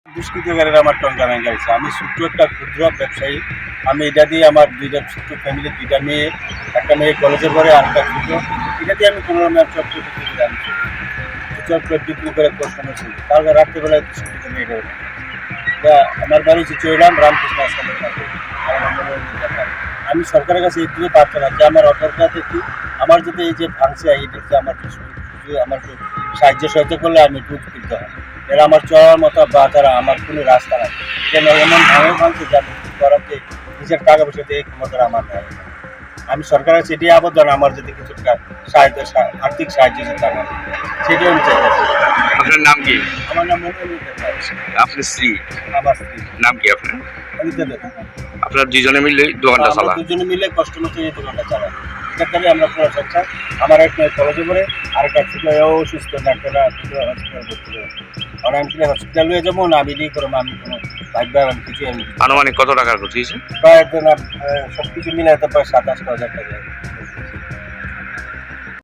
দুষ্কৃতকারীরা আমার টঙ্কা ভেঙে গেছে। আমি ছোট্ট একটা ক্ষুদ্র ব্যবসায়ী। আমি এটা দিয়ে আমার দুইটা ছোট্ট ফ্যামিলি, দুইটা মেয়ে, একটা মেয়ে কলেজে পড়ে আর একটা ছোট, এটা দিয়ে আমি কোনো রকমের চক্র বিক্রি করে আমি চক্র বিক্রি করে কষ্ট চলি। তারপরে রাত্রেবেলায় দুষ্কৃত মেয়েটা ওঠে। এটা আমার বাড়ি চৈরাম রামকৃষ্ণ আশ্রমের কাছে। আমি সরকারের কাছে এইটুকু প্রার্থনা যে আমার অপরাধটা কি, আমার যদি এই যে ভাঙছে এটা যে আমার আমাকে সাহায্য সহায়তা করলে আমি একটু উপকৃত হয়। এরা আমার চলার মতো বা তারা আমার কোনো রাস্তা নাই, কেন এমন ভাঙছে যে আমি করার যে নিজের টাকা পয়সা দিয়ে ক্ষমতা আমার নেই। আমি সরকারের কাছে এটাই আবেদন, আমার যদি কিছু সাহায্য, আর্থিক সাহায্য যেতে আমার, সেটাই আমি চাইছি। আপনার নাম কি? আমার নাম মনিরুল। আপনার স্ত্রী আমার স্ত্রী নাম কি? আপনার অনিতা দেব। আপনার দুজনে মিলে দোকানটা আমরা চালান? দুজনে মিলে কষ্ট মতো এই দোকানটা চালাই। এটাকে আমরা পুরো সংসার। আমার এক মেয়ে কলেজে পড়ে, আরেকটা ছিল অসুস্থ, ডাক্তাররা হসপিটাল ভর্তি করে। আর আমি হসপিটাল হয়ে যাবো না, আমি নিয়ে করবো, আমি কোনো ভাববে আমি কিছু আমি আনুমানিক কত টাকার ক্ষতি হয়েছে? প্রায় সব কিছু মিলে প্রায় 27,000 টাকা।